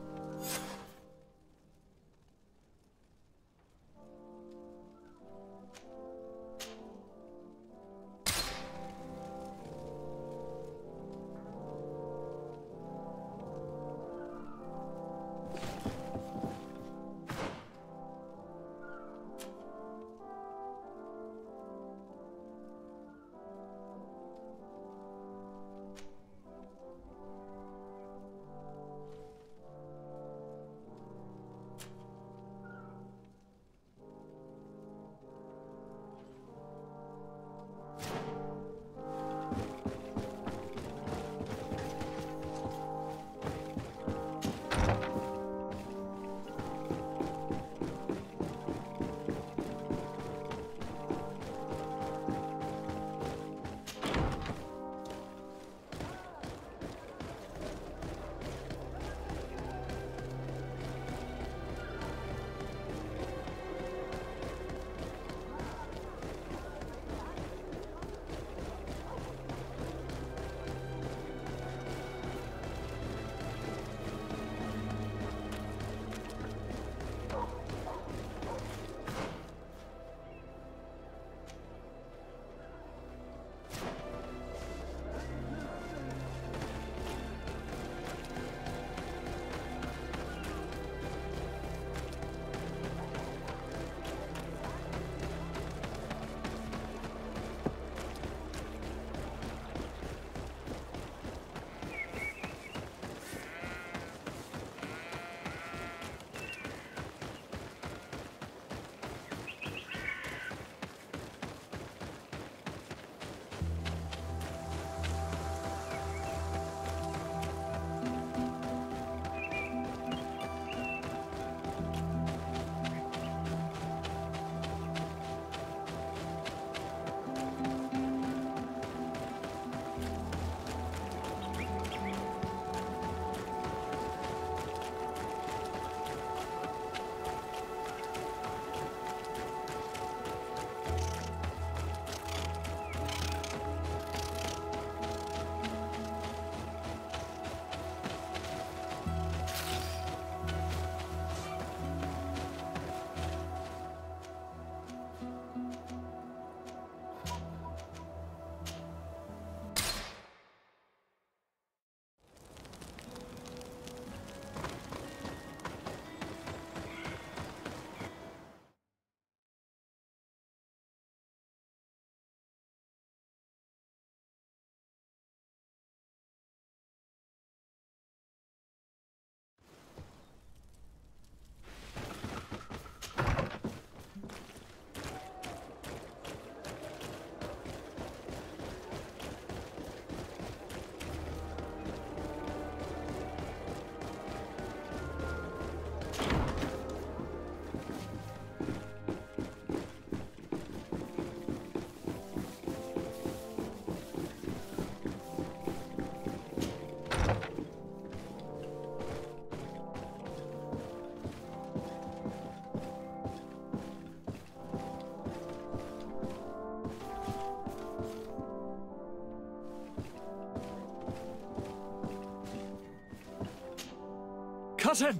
Cousin!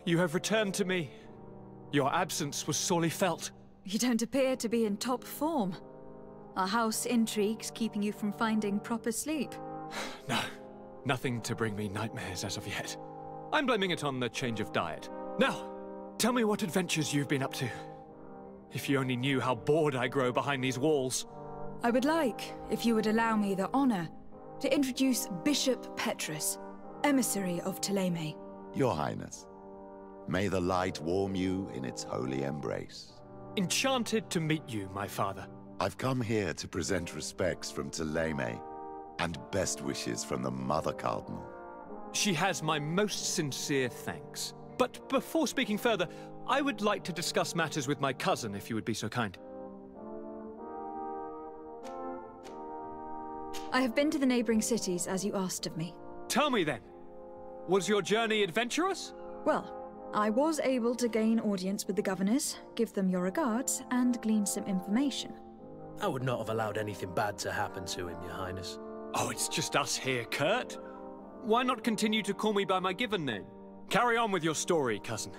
You have returned to me. Your absence was sorely felt. You don't appear to be in top form. Are house intrigues keeping you from finding proper sleep? No, nothing to bring me nightmares as of yet. I'm blaming it on the change of diet. Now, tell me what adventures you've been up to. If you only knew how bored I grow behind these walls. I would like, if you would allow me the honor, to introduce Bishop Petrus, emissary of Ptolemy. Your Highness, may the light warm you in its holy embrace. Enchanted to meet you, my father. I've come here to present respects from Ptolemy, and best wishes from the Mother Cardinal. She has my most sincere thanks. But before speaking further, I would like to discuss matters with my cousin, if you would be so kind. I have been to the neighboring cities, as you asked of me. Tell me then, was your journey adventurous? Well, I was able to gain audience with the governors, give them your regards, and glean some information. I would not have allowed anything bad to happen to him, Your Highness. Oh, it's just us here, Kurt. Why not continue to call me by my given name? Carry on with your story, cousin.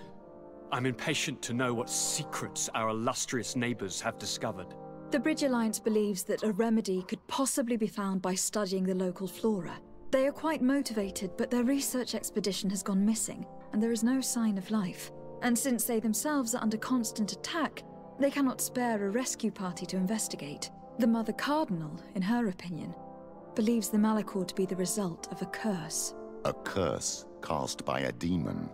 I'm impatient to know what secrets our illustrious neighbors have discovered. The Bridge Alliance believes that a remedy could possibly be found by studying the local flora. They are quite motivated, but their research expedition has gone missing, and there is no sign of life. And since they themselves are under constant attack, they cannot spare a rescue party to investigate. The Mother Cardinal, in her opinion, believes the Malachor to be the result of a curse. A curse cast by a demon.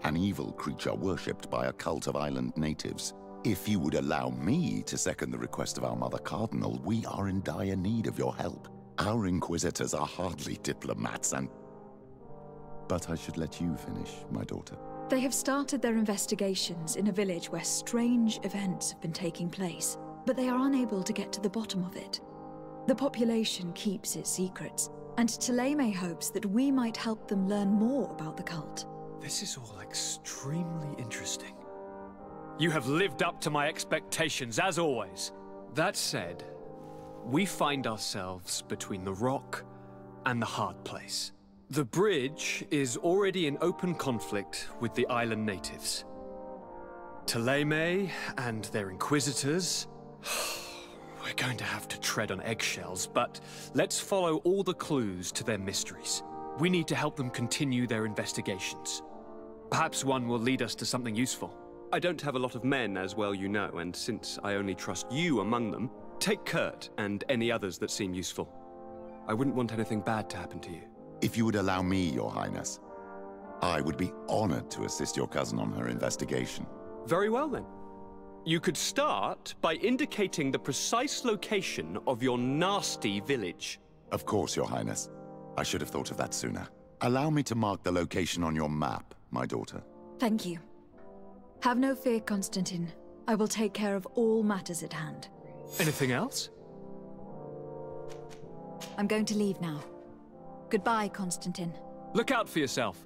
An evil creature worshipped by a cult of island natives. If you would allow me to second the request of our Mother Cardinal, we are in dire need of your help. Our Inquisitors are hardly diplomats and... But I should let you finish, my daughter. They have started their investigations in a village where strange events have been taking place, but they are unable to get to the bottom of it. The population keeps its secrets, and Ptolemy hopes that we might help them learn more about the cult. This is all extremely interesting. You have lived up to my expectations, as always. That said, we find ourselves between the rock and the hard place. The bridge is already in open conflict with the island natives. Ptolemy and their inquisitors... We're going to have to tread on eggshells, but let's follow all the clues to their mysteries. We need to help them continue their investigations. Perhaps one will lead us to something useful. I don't have a lot of men, as well you know, and since I only trust you among them, take Kurt and any others that seem useful. I wouldn't want anything bad to happen to you. If you would allow me, Your Highness, I would be honored to assist your cousin on her investigation. Very well, then. You could start by indicating the precise location of your nasty village. Of course, Your Highness. I should have thought of that sooner. Allow me to mark the location on your map, my daughter. Thank you. Have no fear, Constantine. I will take care of all matters at hand. Anything else? I'm going to leave now. Goodbye, Constantine. Look out for yourself.